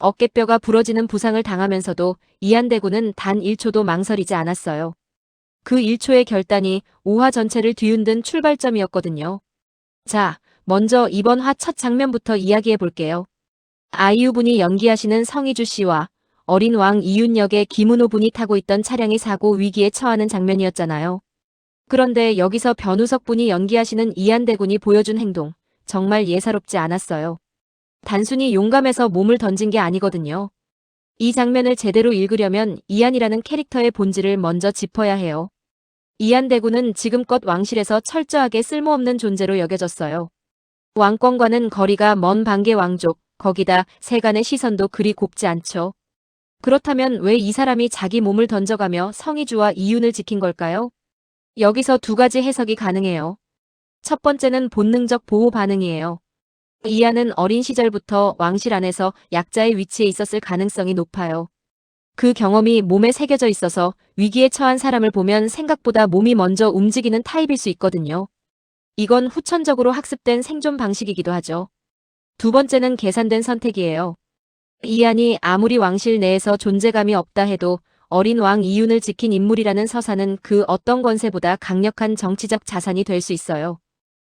어깨뼈가 부러지는 부상을 당하면서도 이한대군은 단 1초도 망설이지 않았어요. 그 1초의 결단이 5화 전체를 뒤흔든 출발점이었거든요. 자, 먼저 이번 화 첫 장면부터 이야기해 볼게요. 아이유 분이 연기하시는 성희주 씨와 어린 왕 이윤 역의 김은호 분이 타고 있던 차량이 사고 위기에 처하는 장면이었잖아요. 그런데 여기서 변우석 분이 연기하시는 이한대 군이 보여준 행동, 정말 예사롭지 않았어요. 단순히 용감해서 몸을 던진 게 아니거든요. 이 장면을 제대로 읽으려면 이한이라는 캐릭터의 본질을 먼저 짚어야 해요. 이한대 군은 지금껏 왕실에서 철저하게 쓸모없는 존재로 여겨졌어요. 왕권과는 거리가 먼 반개 왕족, 거기다 세간의 시선도 그리 곱지 않죠. 그렇다면 왜 이 사람이 자기 몸을 던져가며 성희주와 이윤을 지킨 걸까요? 여기서 두 가지 해석이 가능해요. 첫 번째는 본능적 보호 반응이에요. 이하는 어린 시절부터 왕실 안에서 약자의 위치에 있었을 가능성이 높아요. 그 경험이 몸에 새겨져 있어서 위기에 처한 사람을 보면 생각보다 몸이 먼저 움직이는 타입일 수 있거든요. 이건 후천적으로 학습된 생존 방식이기도 하죠. 두 번째는 계산된 선택이에요. 이한이 아무리 왕실 내에서 존재감이 없다 해도 어린 왕 이윤을 지킨 인물이라는 서사는 그 어떤 권세보다 강력한 정치적 자산이 될 수 있어요.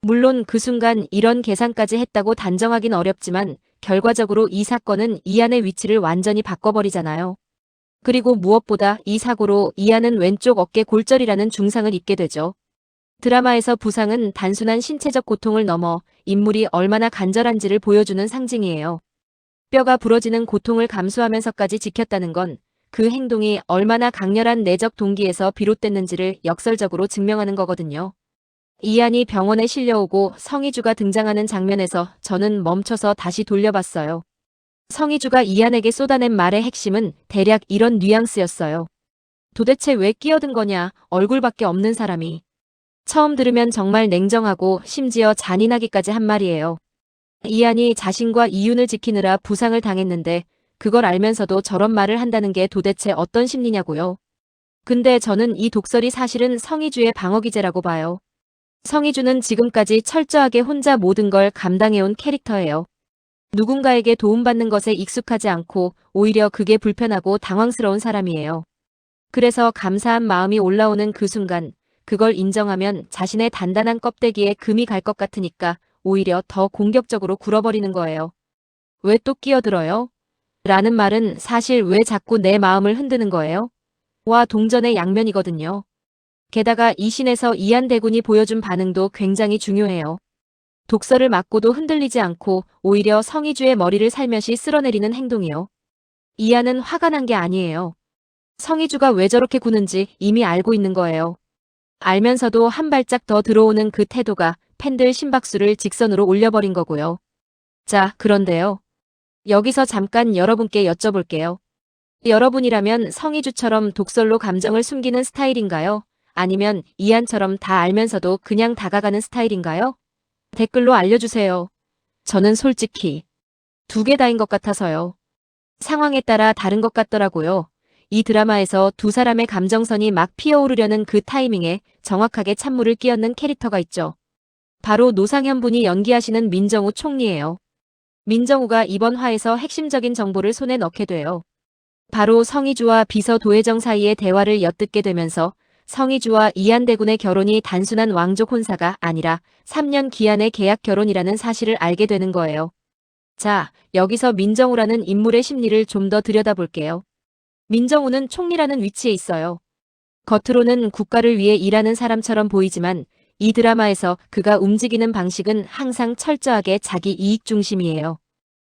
물론 그 순간 이런 계산까지 했다고 단정하긴 어렵지만 결과적으로 이 사건은 이한의 위치를 완전히 바꿔버리잖아요. 그리고 무엇보다 이 사고로 이한은 왼쪽 어깨 골절이라는 중상을 입게 되죠. 드라마에서 부상은 단순한 신체적 고통을 넘어 인물이 얼마나 간절한지를 보여주는 상징이에요. 뼈가 부러지는 고통을 감수하면서까지 지켰다는 건 그 행동이 얼마나 강렬한 내적 동기에서 비롯됐는지를 역설적으로 증명하는 거거든요. 이한이 병원에 실려오고 성희주가 등장하는 장면에서 저는 멈춰서 다시 돌려봤어요. 성희주가 이한에게 쏟아낸 말의 핵심은 대략 이런 뉘앙스였어요. 도대체 왜 끼어든 거냐, 얼굴밖에 없는 사람이. 처음 들으면 정말 냉정하고 심지어 잔인하기까지 한 말이에요. 이한이 자신과 이윤을 지키느라 부상을 당했는데 그걸 알면서도 저런 말을 한다는 게 도대체 어떤 심리냐고요. 근데 저는 이 독설이 사실은 성희주의 방어기제라고 봐요. 성희주는 지금까지 철저하게 혼자 모든 걸 감당해온 캐릭터예요. 누군가에게 도움받는 것에 익숙하지 않고 오히려 그게 불편하고 당황스러운 사람이에요. 그래서 감사한 마음이 올라오는 그 순간 그걸 인정하면 자신의 단단한 껍데기에 금이 갈 것 같으니까 오히려 더 공격적으로 굴어버리는 거예요. 왜 또 끼어들어요? 라는 말은 사실 왜 자꾸 내 마음을 흔드는 거예요? 와 동전의 양면이거든요. 게다가 이 씬에서 이한대군이 보여준 반응도 굉장히 중요해요. 독설을 맞고도 흔들리지 않고 오히려 성희주의 머리를 살며시 쓸어내리는 행동이요. 이한은 화가 난 게 아니에요. 성희주가 왜 저렇게 구는지 이미 알고 있는 거예요. 알면서도 한 발짝 더 들어오는 그 태도가 팬들 심박수를 직선으로 올려버린 거고요. 자, 그런데요. 여기서 잠깐 여러분께 여쭤볼게요. 여러분이라면 성희주처럼 독설로 감정을 숨기는 스타일인가요? 아니면 이한처럼 다 알면서도 그냥 다가가는 스타일인가요? 댓글로 알려주세요. 저는 솔직히 두 개 다인 것 같아서요. 상황에 따라 다른 것 같더라고요. 이 드라마에서 두 사람의 감정선이 막 피어오르려는 그 타이밍에 정확하게 찬물을 끼얹는 캐릭터가 있죠. 바로 노상현 분이 연기하시는 민정우 총리예요. 민정우가 이번 화에서 핵심적인 정보를 손에 넣게 돼요. 바로 성희주와 비서 도혜정 사이의 대화를 엿듣게 되면서 성희주와 이한대군의 결혼이 단순한 왕족 혼사가 아니라 3년 기한의 계약 결혼이라는 사실을 알게 되는 거예요. 자, 여기서 민정우라는 인물의 심리를 좀 더 들여다볼게요. 민정우는 총리라는 위치에 있어요. 겉으로는 국가를 위해 일하는 사람처럼 보이지만 이 드라마에서 그가 움직이는 방식은 항상 철저하게 자기 이익 중심이에요.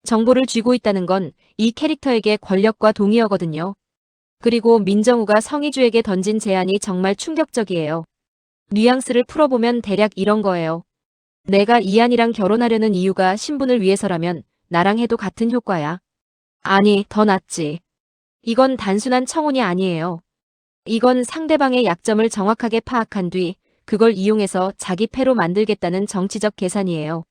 정보를 쥐고 있다는 건 이 캐릭터에게 권력과 동의어거든요. 그리고 민정우가 성희주에게 던진 제안이 정말 충격적이에요. 뉘앙스를 풀어보면 대략 이런 거예요. 내가 이한이랑 결혼하려는 이유가 신분을 위해서라면 나랑 해도 같은 효과야. 아니, 더 낫지. 이건 단순한 청혼이 아니에요. 이건 상대방의 약점을 정확하게 파악한 뒤 그걸 이용해서 자기 패로 만들겠다는 정치적 계산이에요.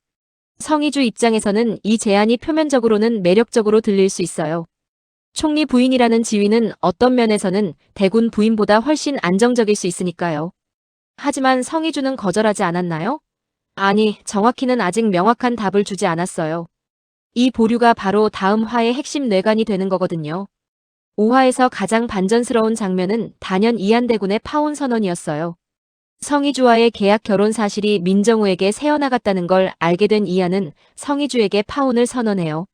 성희주 입장에서는 이 제안이 표면적으로는 매력적으로 들릴 수 있어요. 총리 부인이라는 지위는 어떤 면에서는 대군 부인보다 훨씬 안정적일 수 있으니까요. 하지만 성희주는 거절하지 않았나요? 아니, 정확히는 아직 명확한 답을 주지 않았어요. 이 보류가 바로 다음 화의 핵심 뇌관이 되는 거거든요. 5화에서 가장 반전스러운 장면은 단연 이한대군의 파혼 선언이었어요. 성희주와의 계약 결혼 사실이 민정우에게 새어나갔다는 걸 알게 된 이한은 성희주에게 파혼을 선언해요.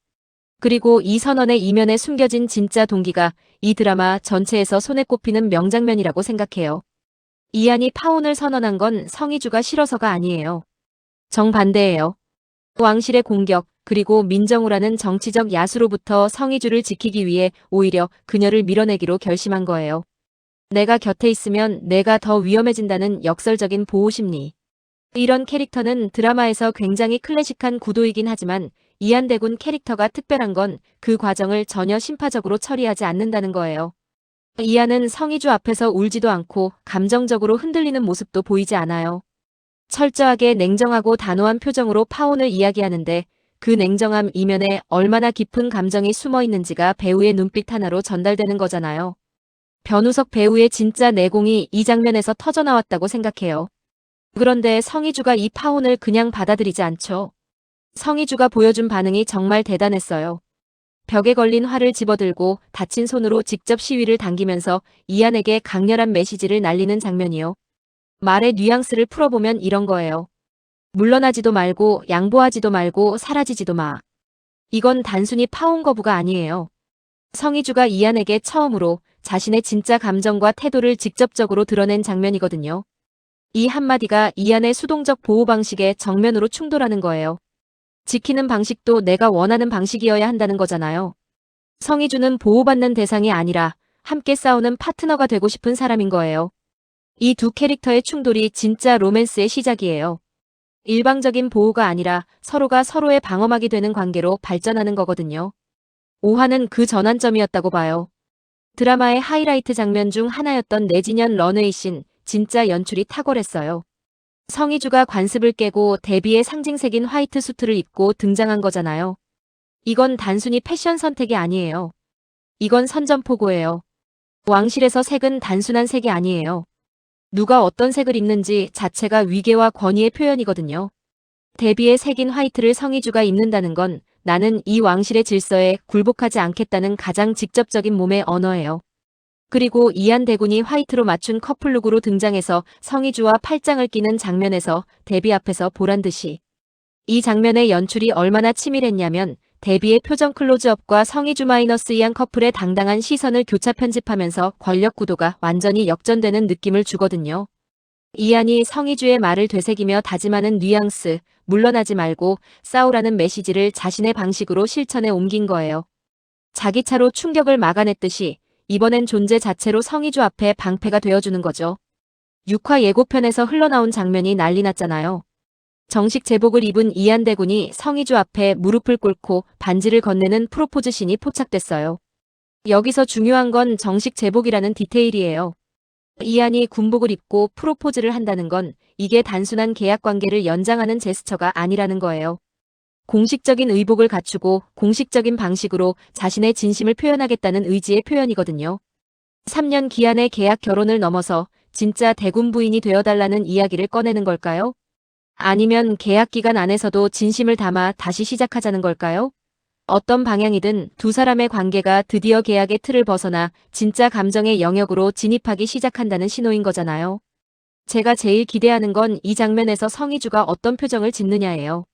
그리고 이 선언의 이면에 숨겨진 진짜 동기가 이 드라마 전체에서 손에 꼽히는 명장면이라고 생각해요. 이한이 파혼을 선언한 건 성희주가 싫어서가 아니에요. 정반대예요. 왕실의 공격, 그리고 민정우라는 정치적 야수로부터 성희주를 지키기 위해 오히려 그녀를 밀어내기로 결심한 거예요. 내가 곁에 있으면 내가 더 위험해진다는 역설적인 보호심리. 이런 캐릭터는 드라마에서 굉장히 클래식한 구도이긴 하지만 이한대군 캐릭터가 특별한 건 그 과정을 전혀 심파적으로 처리하지 않는다는 거예요. 이한은 성희주 앞에서 울지도 않고 감정적으로 흔들리는 모습도 보이지 않아요. 철저하게 냉정하고 단호한 표정으로 파혼을 이야기하는데 그 냉정함 이면에 얼마나 깊은 감정이 숨어 있는지가 배우의 눈빛 하나로 전달되는 거잖아요. 변우석 배우의 진짜 내공이 이 장면에서 터져나왔다고 생각해요. 그런데 성희주가 이 파혼을 그냥 받아들이지 않죠. 성희주가 보여준 반응이 정말 대단했어요. 벽에 걸린 활을 집어들고 다친 손으로 직접 시위를 당기면서 이한에게 강렬한 메시지를 날리는 장면이요. 말의 뉘앙스를 풀어보면 이런 거예요. 물러나지도 말고 양보하지도 말고 사라지지도 마. 이건 단순히 파혼 거부가 아니에요. 성희주가 이한에게 처음으로 자신의 진짜 감정과 태도를 직접적으로 드러낸 장면이거든요. 이 한마디가 이한의 수동적 보호 방식에 정면으로 충돌하는 거예요. 지키는 방식도 내가 원하는 방식이어야 한다는 거잖아요. 성희주는 보호받는 대상이 아니라 함께 싸우는 파트너가 되고 싶은 사람인 거예요. 이 두 캐릭터의 충돌이 진짜 로맨스의 시작이에요. 일방적인 보호가 아니라 서로가 서로의 방어막이 되는 관계로 발전하는 거거든요. 5화는 그 전환점이었다고 봐요. 드라마의 하이라이트 장면 중 하나였던 내진연 런웨이 씬, 진짜 연출이 탁월했어요. 성희주가 관습을 깨고 데뷔의 상징색인 화이트 수트를 입고 등장한 거잖아요. 이건 단순히 패션 선택이 아니에요. 이건 선전포고예요. 왕실에서 색은 단순한 색이 아니에요. 누가 어떤 색을 입는지 자체가 위계와 권위의 표현이거든요. 데뷔의 색인 화이트를 성희주가 입는다는 건 나는 이 왕실의 질서에 굴복하지 않겠다는 가장 직접적인 몸의 언어예요. 그리고 이한대군이 화이트로 맞춘 커플룩으로 등장해서 성희주와 팔짱을 끼는 장면에서 데뷔 앞에서 보란듯이. 이 장면의 연출이 얼마나 치밀했냐면 데뷔의 표정 클로즈업과 성희주 마이너스 이한 커플의 당당한 시선을 교차 편집하면서 권력 구도가 완전히 역전되는 느낌을 주거든요. 이한이 성희주의 말을 되새기며 다짐하는 뉘앙스, 물러나지 말고 싸우라는 메시지를 자신의 방식으로 실천에 옮긴 거예요. 자기 차로 충격을 막아냈듯이 이번엔 존재 자체로 성희주 앞에 방패가 되어주는 거죠. 6화 예고편에서 흘러나온 장면이 난리 났잖아요. 정식 제복을 입은 이한대군이 성희주 앞에 무릎을 꿇고 반지를 건네는 프로포즈 씬이 포착됐어요. 여기서 중요한 건 정식 제복이라는 디테일이에요. 이한이 군복을 입고 프로포즈를 한다는 건 이게 단순한 계약 관계를 연장하는 제스처가 아니라는 거예요. 공식적인 의복을 갖추고 공식적인 방식으로 자신의 진심을 표현하겠다는 의지의 표현이거든요. 3년 기한의 계약 결혼을 넘어서 진짜 대군 부인이 되어달라는 이야기를 꺼내는 걸까요? 아니면 계약 기간 안에서도 진심을 담아 다시 시작하자는 걸까요? 어떤 방향이든 두 사람의 관계가 드디어 계약의 틀을 벗어나 진짜 감정의 영역으로 진입하기 시작한다는 신호인 거잖아요. 제가 제일 기대하는 건 이 장면에서 성희주가 어떤 표정을 짓느냐예요.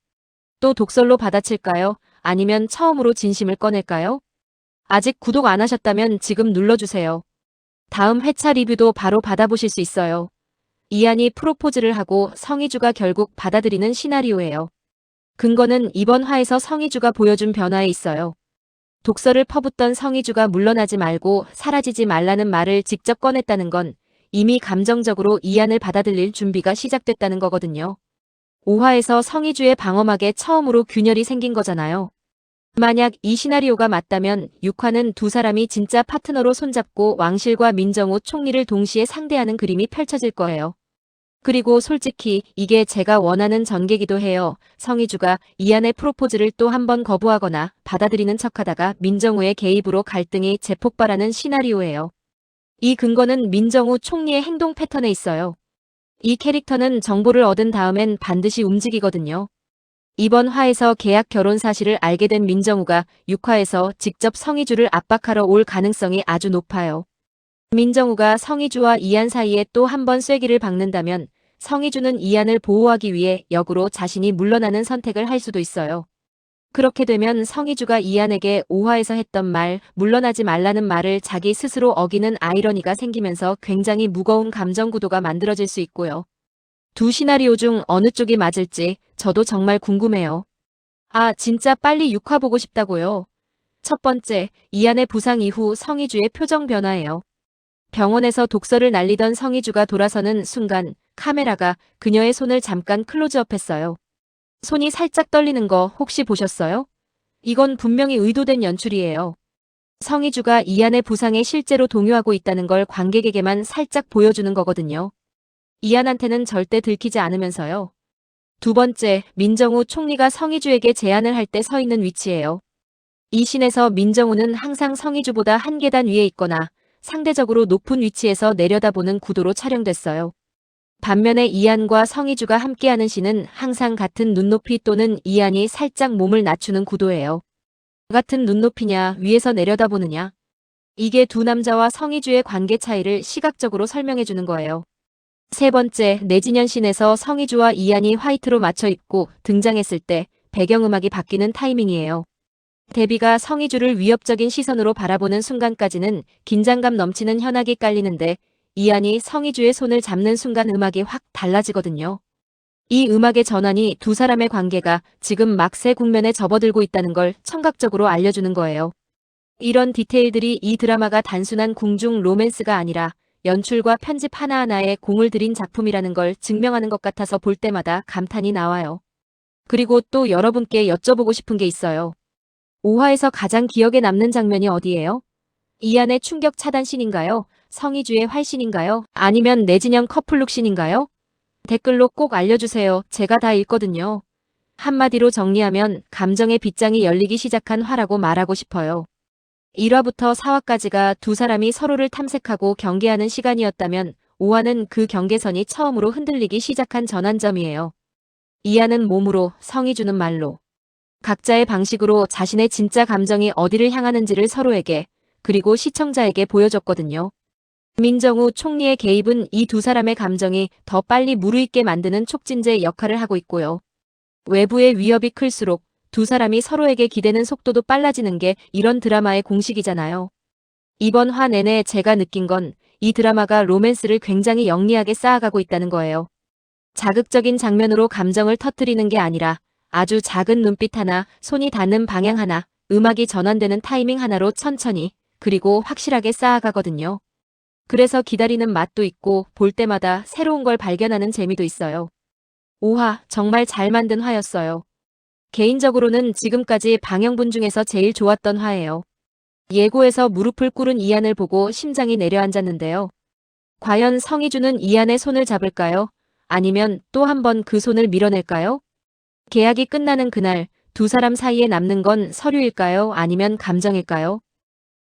또 독설로 받아칠까요? 아니면 처음으로 진심을 꺼낼까요? 아직 구독 안 하셨다면 지금 눌러주세요. 다음 회차 리뷰도 바로 받아보실 수 있어요. 이한이 프로포즈를 하고 성희주가 결국 받아들이는 시나리오예요. 근거는 이번 화에서 성희주가 보여준 변화에 있어요. 독설을 퍼붓던 성희주가 물러나지 말고 사라지지 말라는 말을 직접 꺼냈다는 건 이미 감정적으로 이한을 받아들일 준비가 시작됐다는 거거든요. 5화에서 성희주의 방어막에 처음으로 균열이 생긴 거잖아요. 만약 이 시나리오가 맞다면 6화는 두 사람이 진짜 파트너로 손잡고 왕실과 민정우 총리를 동시에 상대하는 그림이 펼쳐질 거예요. 그리고 솔직히 이게 제가 원하는 전개기도 해요. 성희주가 이한의 프로포즈를 또 한 번 거부하거나 받아들이는 척하다가 민정우의 개입으로 갈등이 재폭발하는 시나리오예요. 이 근거는 민정우 총리의 행동 패턴에 있어요. 이 캐릭터는 정보를 얻은 다음엔 반드시 움직이거든요. 이번 화에서 계약 결혼 사실을 알게 된 민정우가 6화에서 직접 성희주를 압박하러 올 가능성이 아주 높아요. 민정우가 성희주와 이한 사이에 또 한 번 쐐기를 박는다면 성희주는 이한을 보호하기 위해 역으로 자신이 물러나는 선택을 할 수도 있어요. 그렇게 되면 성희주가 이한에게 5화에서 했던 말, 물러나지 말라는 말을 자기 스스로 어기는 아이러니가 생기면서 굉장히 무거운 감정 구도가 만들어질 수 있고요. 두 시나리오 중 어느 쪽이 맞을지 저도 정말 궁금해요. 아, 진짜 빨리 6화 보고 싶다고요. 첫 번째, 이한의 부상 이후 성희주의 표정 변화예요. 병원에서 독서를 날리던 성희주가 돌아서는 순간 카메라가 그녀의 손을 잠깐 클로즈업했어요. 손이 살짝 떨리는 거 혹시 보셨어요? 이건 분명히 의도된 연출이에요. 성희주가 이한의 부상에 실제로 동요하고 있다는 걸 관객에게만 살짝 보여주는 거거든요. 이한한테는 절대 들키지 않으면서요. 두 번째, 민정우 총리가 성희주에게 제안을 할 때 서 있는 위치예요. 이 씬에서 민정우는 항상 성희주보다 한 계단 위에 있거나 상대적으로 높은 위치에서 내려다보는 구도로 촬영됐어요. 반면에 이한과 성희주가 함께하는 씬은 항상 같은 눈높이 또는 이한이 살짝 몸을 낮추는 구도예요. 같은 눈높이냐, 위에서 내려다보느냐. 이게 두 남자와 성희주의 관계 차이를 시각적으로 설명해주는 거예요. 세 번째, 내진연 씬에서 성희주와 이한이 화이트로 맞춰 입고 등장했을 때 배경음악이 바뀌는 타이밍이에요. 데비가 성희주를 위협적인 시선으로 바라보는 순간까지는 긴장감 넘치는 현악이 깔리는데 이한이 성희주의 손을 잡는 순간 음악이 확 달라지거든요. 이 음악의 전환이 두 사람의 관계가 지금 막새 국면에 접어들고 있다는 걸 청각적으로 알려주는 거예요. 이런 디테일들이 이 드라마가 단순한 궁중 로맨스가 아니라 연출과 편집 하나하나에 공을 들인 작품이라는 걸 증명하는 것 같아서 볼 때마다 감탄이 나와요. 그리고 또 여러분께 여쭤보고 싶은 게 있어요. 5화에서 가장 기억에 남는 장면이 어디예요? 이한의 충격 차단 씬인가요? 성희주의 활씬인가요? 아니면 내진영 커플룩 씬인가요? 댓글로 꼭 알려주세요. 제가 다 읽거든요. 한마디로 정리하면 감정의 빗장이 열리기 시작한 화라고 말하고 싶어요. 1화부터 4화까지가 두 사람이 서로를 탐색하고 경계하는 시간이었다면 5화는 그 경계선이 처음으로 흔들리기 시작한 전환점이에요. 이한은 몸으로, 성희주는 말로. 각자의 방식으로 자신의 진짜 감정이 어디를 향하는지를 서로에게, 그리고 시청자에게 보여줬거든요. 민정우 총리의 개입은 이 두 사람의 감정이 더 빨리 무르익게 만드는 촉진제 역할을 하고 있고요. 외부의 위협이 클수록 두 사람이 서로에게 기대는 속도도 빨라지는 게 이런 드라마의 공식이잖아요. 이번 화 내내 제가 느낀 건 이 드라마가 로맨스를 굉장히 영리하게 쌓아가고 있다는 거예요. 자극적인 장면으로 감정을 터뜨리는 게 아니라 아주 작은 눈빛 하나, 손이 닿는 방향 하나, 음악이 전환되는 타이밍 하나로 천천히, 그리고 확실하게 쌓아가거든요. 그래서 기다리는 맛도 있고 볼 때마다 새로운 걸 발견하는 재미도 있어요. 5화 정말 잘 만든 화였어요. 개인적으로는 지금까지 방영분 중에서 제일 좋았던 화예요. 예고에서 무릎을 꿇은 이한을 보고 심장이 내려앉았는데요. 과연 성희주는 이한의 손을 잡을까요? 아니면 또 한 번 그 손을 밀어낼까요? 계약이 끝나는 그날 두 사람 사이에 남는 건 서류일까요? 아니면 감정일까요?